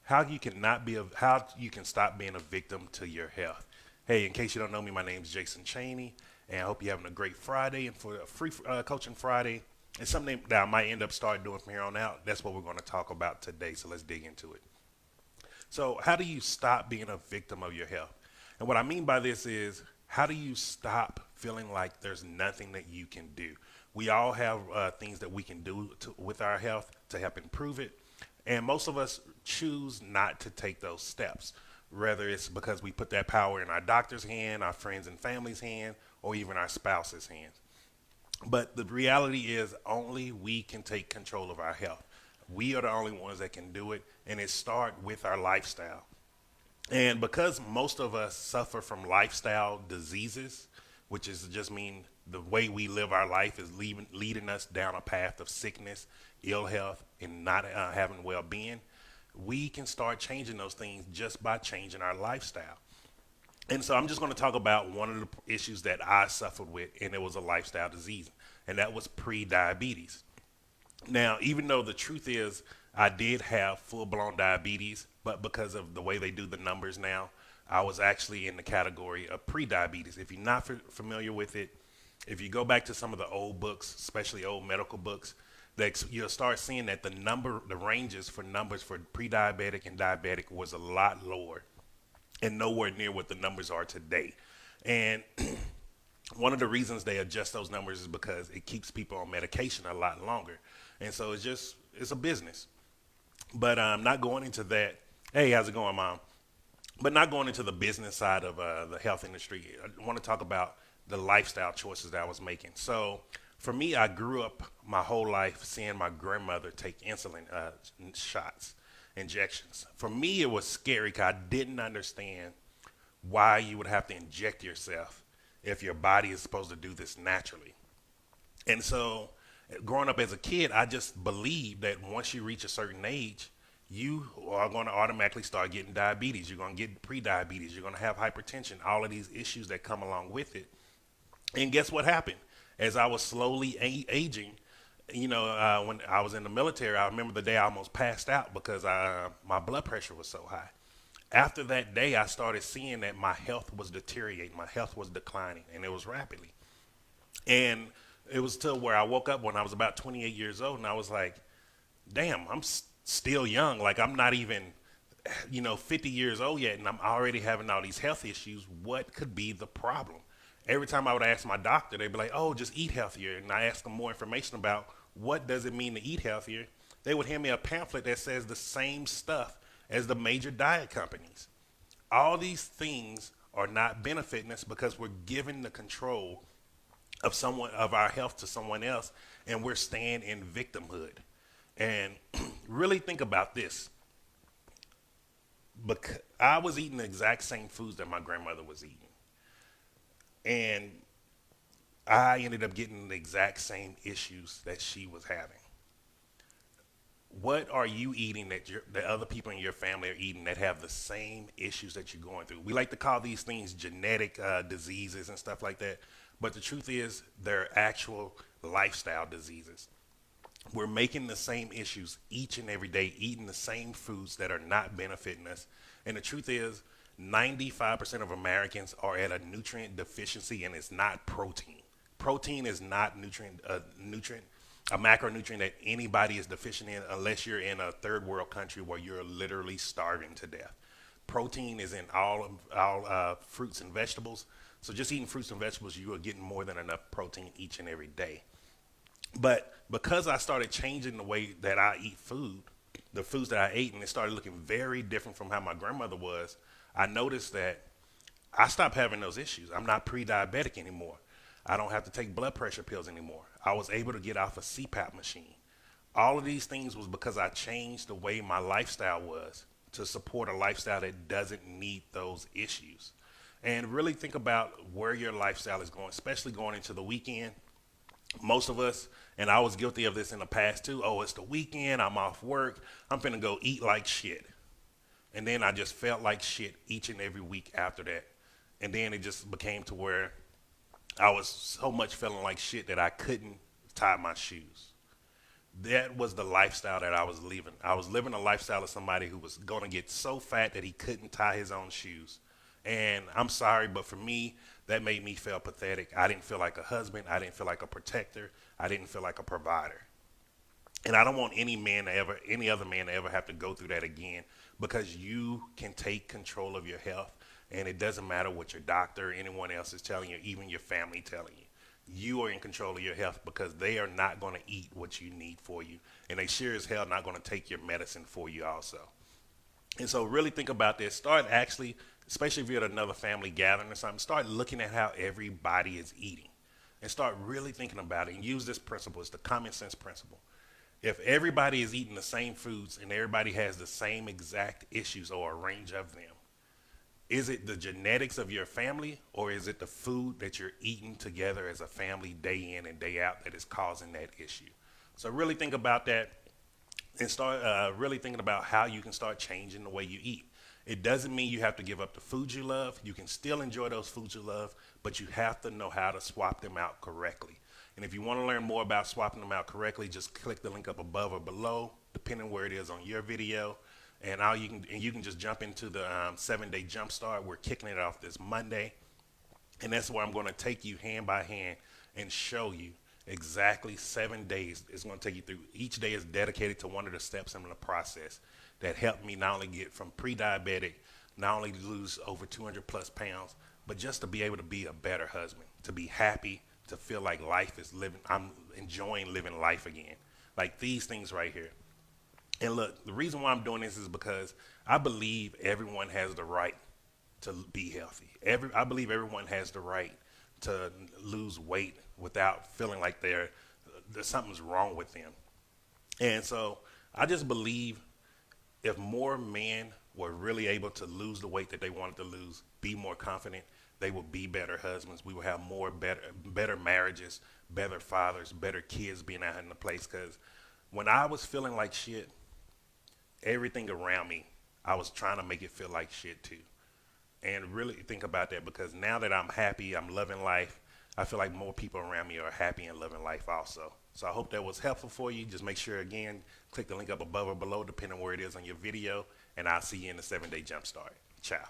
how you can stop being a victim to your health. Hey, in case you don't know me, my name is Jason Cheney, and I hope you're having a great Friday. And for a free coaching Friday, it's something that I might end up start doing from here on out. That's what we're going to talk about today. So let's dig into it. So, how do you stop being a victim of your health? And what I mean by this is, how do you stop feeling like there's nothing that you can do? We all have things that we can do with our health to help improve it. And most of us choose not to take those steps, whether it's because we put that power in our doctor's hand, our friends and family's hand, or even our spouse's hands. But the reality is only we can take control of our health. We are the only ones that can do it, and it starts with our lifestyle. And because most of us suffer from lifestyle diseases, which is just mean the way we live our life is leading us down a path of sickness, ill health, and not having well-being, we can start changing those things just by changing our lifestyle. And so I'm just going to talk about one of the issues that I suffered with, and it was a lifestyle disease, and that was pre-diabetes. Now, even though the truth is I did have full-blown diabetes, but because of the way they do the numbers now, I was actually in the category of pre-diabetes. If you're not familiar with it, if you go back to some of the old books, especially old medical books, you'll start seeing that the ranges for numbers for pre-diabetic and diabetic was a lot lower and nowhere near what the numbers are today. And one of the reasons they adjust those numbers is because it keeps people on medication a lot longer. And so it's a business. But I'm not going into that. Hey, how's it going, Mom? But not going into the business side of the health industry. I want to talk about the lifestyle choices that I was making. So for me, I grew up my whole life seeing my grandmother take insulin shots, injections. For me, it was scary because I didn't understand why you would have to inject yourself if your body is supposed to do this naturally. And so growing up as a kid, I just believed that once you reach a certain age, you are going to automatically start getting diabetes. You're going to get pre-diabetes. You're going to have hypertension, all of these issues that come along with it. And guess what happened? As I was slowly aging, when I was in the military, I remember the day I almost passed out because my blood pressure was so high. After that day, I started seeing that my health was deteriorating. My health was declining, and it was rapidly. And it was till where I woke up when I was about 28 years old, and I was like, damn, I'm still young. Like, I'm not even, 50 years old yet, and I'm already having all these health issues. What could be the problem? Every time I would ask my doctor, they'd be like, oh, just eat healthier. And I asked them more information about what does it mean to eat healthier. They would hand me a pamphlet that says the same stuff as the major diet companies. All these things are not benefiting us because we're giving the control of our health to someone else, and we're staying in victimhood. And really think about this. Because I was eating the exact same foods that my grandmother was eating. And I ended up getting the exact same issues that she was having. What are you eating that other people in your family are eating that have the same issues that you're going through? We like to call these things genetic diseases and stuff like that. But the truth is, they're actual lifestyle diseases. We're making the same issues each and every day, eating the same foods that are not benefiting us. And the truth is, 95% of Americans are at a nutrient deficiency, and it's not protein. Protein is not a macronutrient that anybody is deficient in unless you're in a third world country where you're literally starving to death. Protein is in all fruits and vegetables. So just eating fruits and vegetables, you are getting more than enough protein each and every day. But because I started changing the way that I eat food, the foods that I ate, and it started looking very different from how my grandmother was, I noticed that I stopped having those issues. I'm not pre-diabetic anymore. I don't have to take blood pressure pills anymore. I was able to get off a CPAP machine. All of these things was because I changed the way my lifestyle was to support a lifestyle that doesn't need those issues. And really think about where your lifestyle is going, especially going into the weekend. Most of us, and I was guilty of this in the past too, oh, it's the weekend, I'm off work, I'm finna go eat like shit. And then I just felt like shit each and every week after that. And then it just became to where I was so much feeling like shit that I couldn't tie my shoes. That was the lifestyle that I was living. I was living a lifestyle of somebody who was going to get so fat that he couldn't tie his own shoes. And I'm sorry, but for me, that made me feel pathetic. I didn't feel like a husband. I didn't feel like a protector. I didn't feel like a provider. And I don't want any other man to ever have to go through that again, because you can take control of your health, and it doesn't matter what your doctor or anyone else is telling you, even your family telling you. You are in control of your health, because they are not going to eat what you need for you, and they sure as hell not going to take your medicine for you also. And so really think about this. Start actually, especially if you're at another family gathering or something, start looking at how everybody is eating and start really thinking about it, and use this principle. It's the common sense principle. If everybody is eating the same foods and everybody has the same exact issues or a range of them, is it the genetics of your family, or is it the food that you're eating together as a family day in and day out that is causing that issue? So really think about that, and start really thinking about how you can start changing the way you eat. It doesn't mean you have to give up the foods you love. You can still enjoy those foods you love, but you have to know how to swap them out correctly. And if you want to learn more about swapping them out correctly, just click the link up above or below, depending where it is on your video. And you can just jump into the 7-day jump start. We're kicking it off this Monday, and that's where I'm going to take you hand by hand and show you exactly 7 days. It's going to take you through. Each day is dedicated to one of the steps in the process that helped me not only get from pre-diabetic, not only lose over 200 plus pounds, but just to be able to be a better husband, to be happy, to feel like life is living. I'm enjoying living life again. Like these things right here. And look, the reason why I'm doing this is because I believe everyone has the right to be healthy. I believe everyone has the right to lose weight without feeling like there's something's wrong with them. And so I just believe if more men were really able to lose the weight that they wanted to lose, be more confident, they would be better husbands. We would have better marriages, better fathers, better kids being out in the place. Because when I was feeling like shit, everything around me, I was trying to make it feel like shit too. And really think about that, because now that I'm happy, I'm loving life, I feel like more people around me are happy and loving life also. So I hope that was helpful for you. Just make sure, again, click the link up above or below, depending on where it is on your video, and I'll see you in the 7-day jump start. Ciao.